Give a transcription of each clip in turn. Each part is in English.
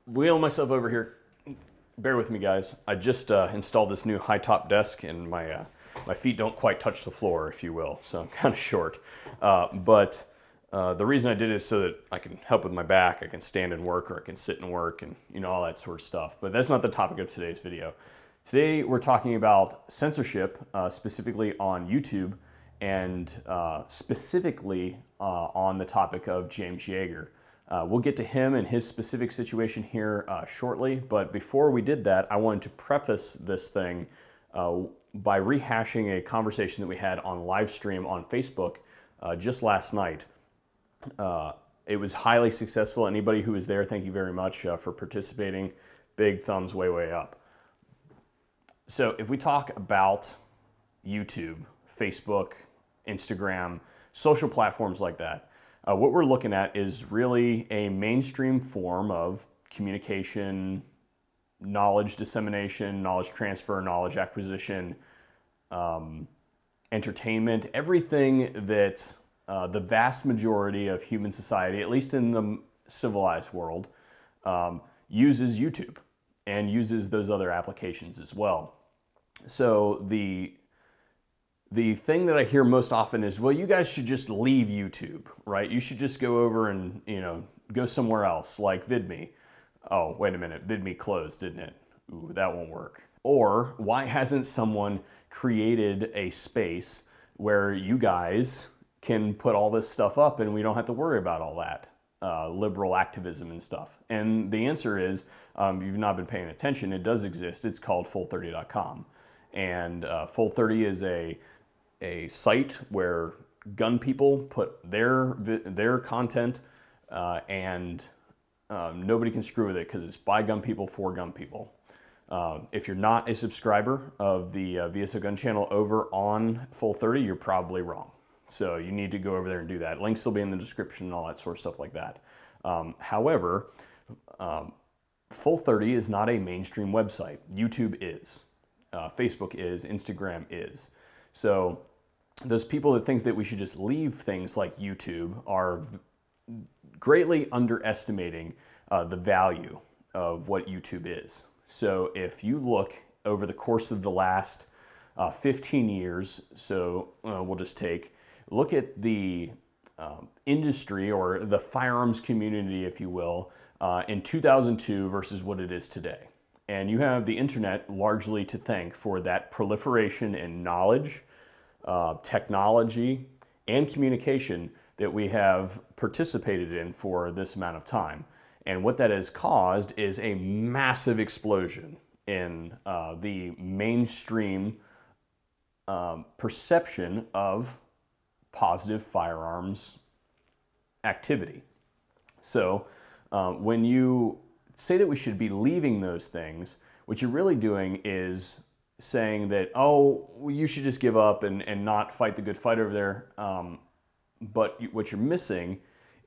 wheeling myself over here. Bear with me, guys. I just installed this new high top desk, and my feet don't quite touch the floor, if you will, so I'm kind of short. But the reason I did it is so that I can help with my back. I can stand and work, or I can sit and work, and all that sort of stuff. But that's not the topic of today's video. Today we're talking about censorship, specifically on YouTube, and specifically on the topic of James Yeager. We'll get to him and his specific situation here shortly, but before we did that, I wanted to preface this thing by rehashing a conversation that we had on live stream on Facebook just last night. It was highly successful. Anybody who was there, thank you very much for participating. Big thumbs way, way up. So if we talk about YouTube, Facebook, Instagram, social platforms like that, what we're looking at is really a mainstream form of communication, knowledge dissemination, knowledge transfer, knowledge acquisition, entertainment, everything that the vast majority of human society, at least in the civilized world, uses YouTube and uses those other applications as well. So the thing that I hear most often is, well, you guys should just leave YouTube, right? You should just go over and, go somewhere else, like VidMe. Oh, wait a minute, VidMe closed, didn't it? Ooh, that won't work. Or why hasn't someone created a space where you guys can put all this stuff up and we don't have to worry about all that liberal activism and stuff? And the answer is, you've not been paying attention. It does exist. It's called full30.com. And Full30 is a site where gun people put their content and nobody can screw with it because it's by gun people for gun people. If you're not a subscriber of the VSO Gun Channel over on Full30, you're probably wrong. So you need to go over there and do that. Links will be in the description and all that sort of stuff like that. However, Full30 is not a mainstream website. YouTube is. Facebook is. Instagram is. So those people that think that we should just leave things like YouTube are greatly underestimating the value of what YouTube is. So if you look over the course of the last 15 years, so we'll just look at the industry or the firearms community, if you will, in 2002 versus what it is today. And you have the internet largely to thank for that proliferation in knowledge, technology, and communication that we have participated in for this amount of time. And what that has caused is a massive explosion in the mainstream perception of positive firearms activity. So when you say that we should be leaving those things, what you're really doing is saying that, oh, you should just give up and not fight the good fight over there. But what you're missing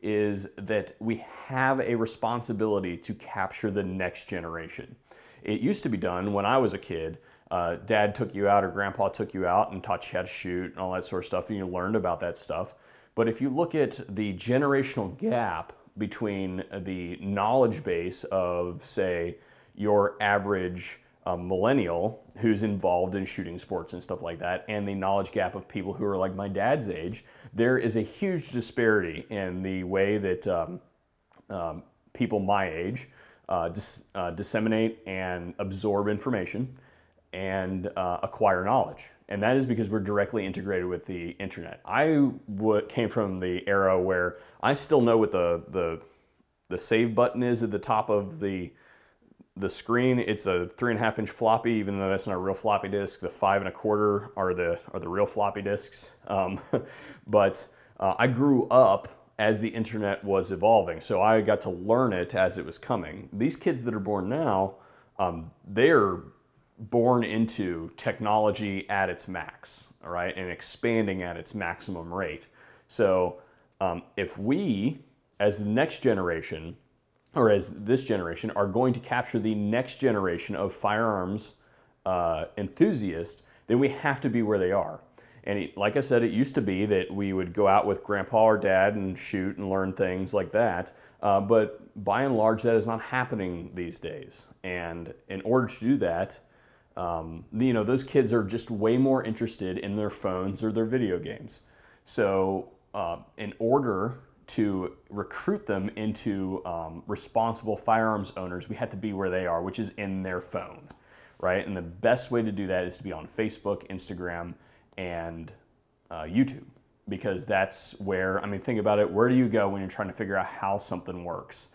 is that we have a responsibility to capture the next generation. It used to be done when I was a kid. Dad took you out or grandpa took you out and taught you how to shoot and all that sort of stuff, and you learned about that stuff. But if you look at the generational gap between the knowledge base of, say, your average millennial who's involved in shooting sports and stuff like that, and the knowledge gap of people who are like my dad's age, there is a huge disparity in the way that people my age disseminate and absorb information and acquire knowledge. And that is because we're directly integrated with the internet. I came from the era where I still know what the save button is at the top of the screen. It's a 3.5-inch floppy, even though that's not a real floppy disk. The 5 1/4 are the real floppy disks. But I grew up as the internet was evolving, so I got to learn it as it was coming. These kids that are born now, they're born into technology at its max, all right, and expanding at its maximum rate. So if we, as the next generation, or as this generation, are going to capture the next generation of firearms enthusiasts, then we have to be where they are. And like I said, it used to be that we would go out with grandpa or dad and shoot and learn things like that. But by and large, that is not happening these days. And in order to do that, those kids are just way more interested in their phones or their video games. So in order to recruit them into responsible firearms owners, we have to be where they are, which is in their phone, right? And the best way to do that is to be on Facebook, Instagram, and YouTube, because that's where, I mean, think about it. Where do you go when you're trying to figure out how something works?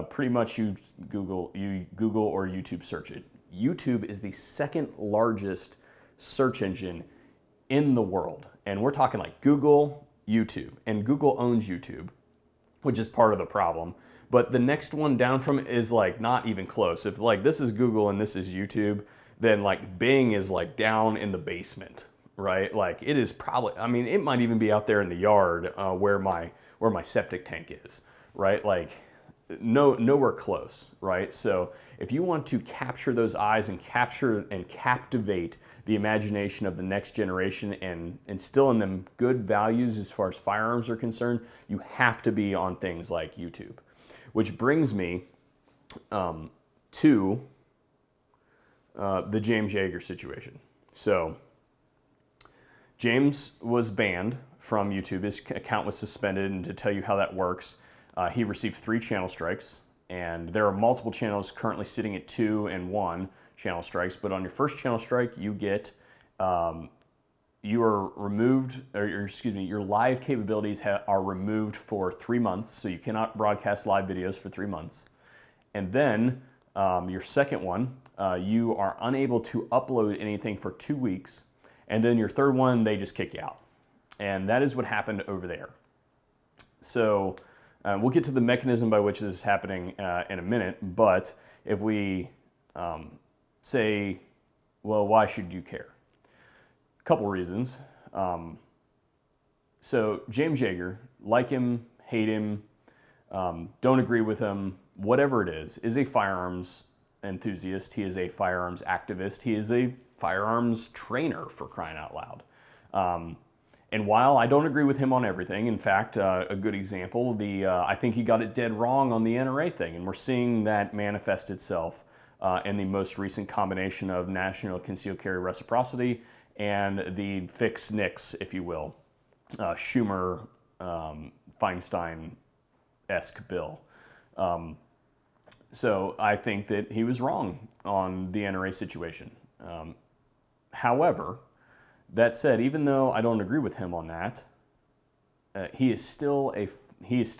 Pretty much you Google or YouTube search it. YouTube is the second largest search engine in the world. And we're talking like Google, YouTube, and Google owns YouTube, which is part of the problem. But the next one down from it is like not even close. If like this is Google and this is YouTube, then like Bing is like down in the basement, right? Like it is probably, I mean, it might even be out there in the yard where my septic tank is, right? Like nowhere close, right? So if you want to capture those eyes and capture and captivate the imagination of the next generation and instill in them good values as far as firearms are concerned, you have to be on things like YouTube. Which brings me to the James Yeager situation. So James was banned from YouTube. His account was suspended, and to tell you how that works, he received 3 channel strikes, and there are multiple channels currently sitting at 2 and 1 channel strikes, but on your first channel strike, you get, you are removed, or excuse me, your live capabilities are removed for 3 months, so you cannot broadcast live videos for 3 months. And then your second one, you are unable to upload anything for 2 weeks, and then your third one, they just kick you out. And that is what happened over there. So we'll get to the mechanism by which this is happening in a minute, but if we say, well, why should you care? A couple reasons. So James Yeager, like him, hate him, don't agree with him, whatever it is a firearms enthusiast. He is a firearms activist. He is a firearms trainer, for crying out loud. And while I don't agree with him on everything, in fact, a good example, I think he got it dead wrong on the NRA thing, and we're seeing that manifest itself in the most recent combination of national concealed carry reciprocity and the fix NICS, if you will, Schumer, Feinstein-esque bill. So I think that he was wrong on the NRA situation. However, that said, even though I don't agree with him on that, he is still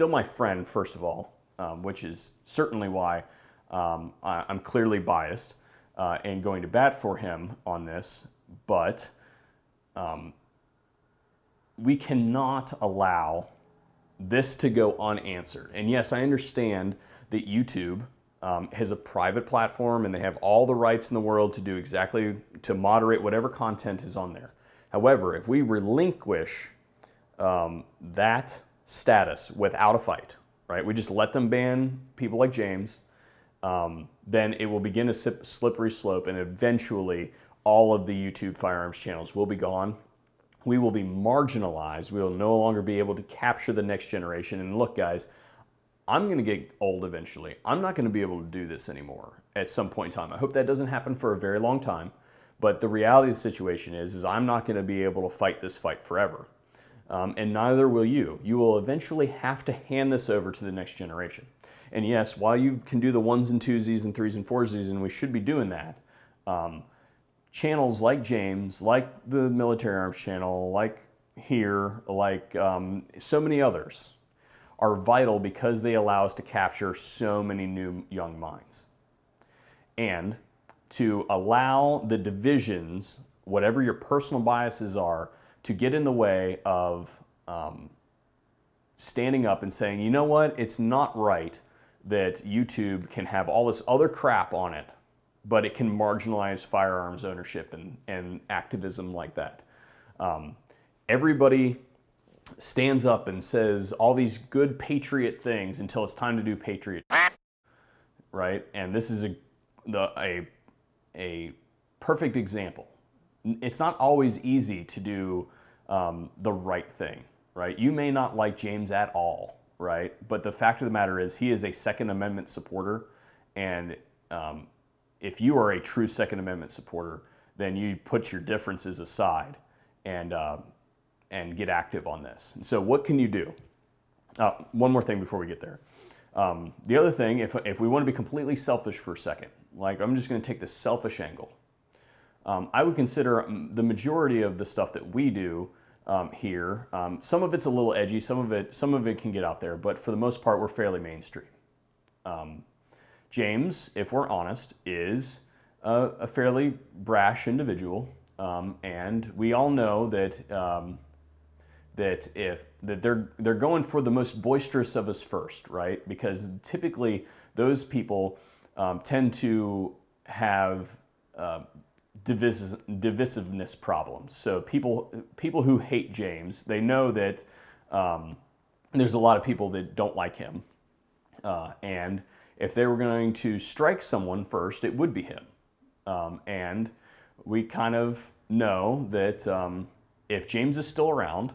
my friend, first of all, which is certainly why I'm clearly biased and going to bat for him on this. But we cannot allow this to go unanswered. And yes, I understand that YouTube has a private platform and they have all the rights in the world to do exactly, to moderate whatever content is on there. However, if we relinquish that status without a fight, right, we just let them ban people like James, then it will begin a slippery slope, and eventually all of the YouTube firearms channels will be gone. We will be marginalized. We will no longer be able to capture the next generation. And look, guys, I'm going to get old eventually. I'm not going to be able to do this anymore at some point in time. I hope that doesn't happen for a very long time. But the reality of the situation is I'm not going to be able to fight this fight forever. And neither will you. You will eventually have to hand this over to the next generation. And yes, while you can do the 1s and 2s and 3s and 4s, and we should be doing that, channels like James, like the Military Arms channel, like here, like so many others, are vital because they allow us to capture so many new young minds. And to allow the divisions, whatever your personal biases are, to get in the way of standing up and saying, you know what, it's not right that YouTube can have all this other crap on it, but it can marginalize firearms ownership and activism like that. Everybody stands up and says all these good patriot things until it's time to do patriot, right? And this is a perfect example. It's not always easy to do the right thing, right? You may not like James at all, right? But the fact of the matter is he is a Second Amendment supporter, and if you are a true Second Amendment supporter, then you put your differences aside and get active on this. And so what can you do? One more thing before we get there. The other thing, if we want to be completely selfish for a second, like I'm just going to take the selfish angle. I would consider the majority of the stuff that we do here, some of it's a little edgy, some of it can get out there, but for the most part, we're fairly mainstream. James, if we're honest, is a fairly brash individual, and we all know that they're going for the most boisterous of us first, right? Because typically those people tend to have divisiveness problems. So people who hate James, they know that there's a lot of people that don't like him, and if they were going to strike someone first, it would be him. And we kind of know that if James is still around,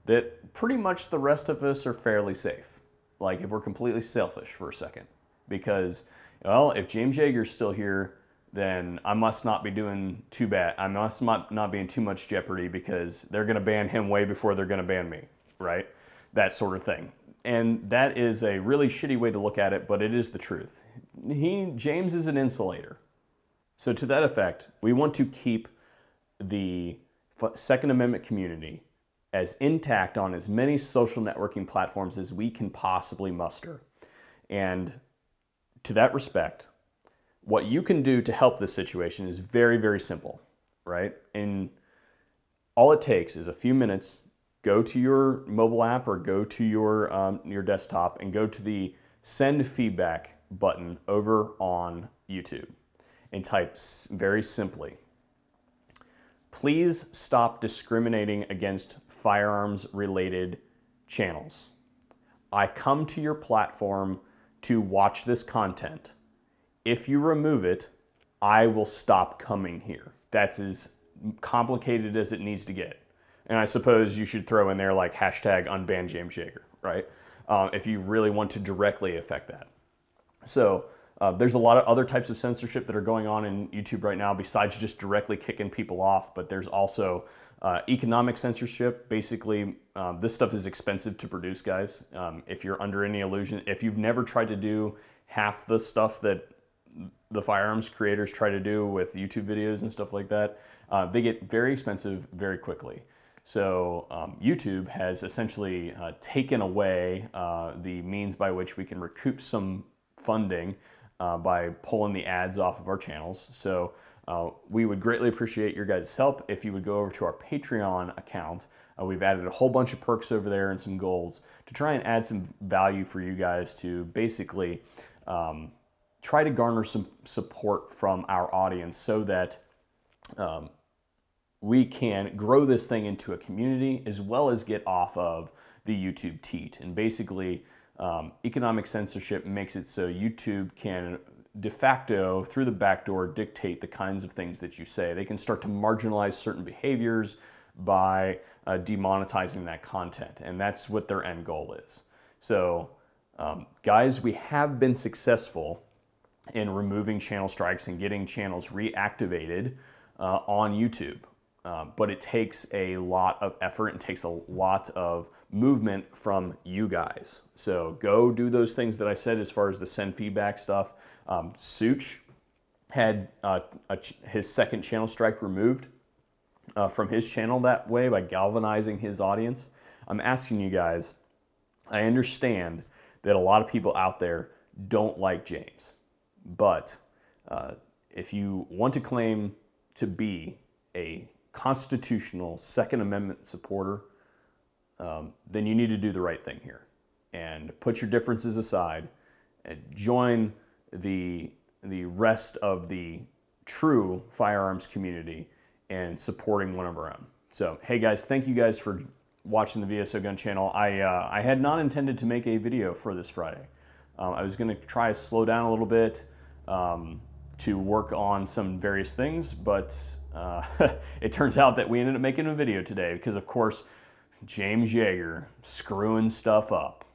that pretty much the rest of us are fairly safe. Like if we're completely selfish for a second, because, well, if James Yeager's still here, then I must not be doing too bad. I must not be in too much jeopardy because they're going to ban him way before they're going to ban me, right? That sort of thing. And that is a really shitty way to look at it, but it is the truth. James is an insulator. So to that effect, we want to keep the Second Amendment community as intact on as many social networking platforms as we can possibly muster. And to that respect, what you can do to help this situation is very, very simple, right? And all it takes is a few minutes. Go to your mobile app or go to your desktop and go to the send feedback button over on YouTube and type very simply, please stop discriminating against firearms related channels. I come to your platform to watch this content. If you remove it, I will stop coming here. That's as complicated as it needs to get. And I suppose you should throw in there like hashtag unban James Yeager, right? If you really want to directly affect that. So there's a lot of other types of censorship that are going on in YouTube right now besides just directly kicking people off, but there's also economic censorship. Basically, this stuff is expensive to produce, guys. If you're under any illusion, if you've never tried to do half the stuff that the firearms creators try to do with YouTube videos and stuff like that, they get very expensive very quickly. So YouTube has essentially taken away the means by which we can recoup some funding by pulling the ads off of our channels. So we would greatly appreciate your guys' help if you would go over to our Patreon account. We've added a whole bunch of perks over there and some goals to try and add some value for you guys to basically try to garner some support from our audience so that we can grow this thing into a community as well as get off of the YouTube teat. And basically, economic censorship makes it so YouTube can de facto, through the back door, dictate the kinds of things that you say. They can start to marginalize certain behaviors by demonetizing that content, and that's what their end goal is. So, guys, we have been successful in removing channel strikes and getting channels reactivated on YouTube. But it takes a lot of effort and takes a lot of movement from you guys. So go do those things that I said as far as the send feedback stuff. Such had his second channel strike removed from his channel that way by galvanizing his audience. I'm asking you guys, I understand that a lot of people out there don't like James, but if you want to claim to be a constitutional Second Amendment supporter, then you need to do the right thing here and put your differences aside and join the rest of the true firearms community and supporting one of our own. So, hey guys, thank you guys for watching the VSO Gun Channel. I had not intended to make a video for this Friday. I was going to try to slow down a little bit, to work on some various things, but it turns out that we ended up making a video today because, of course, James Yeager screwing stuff up.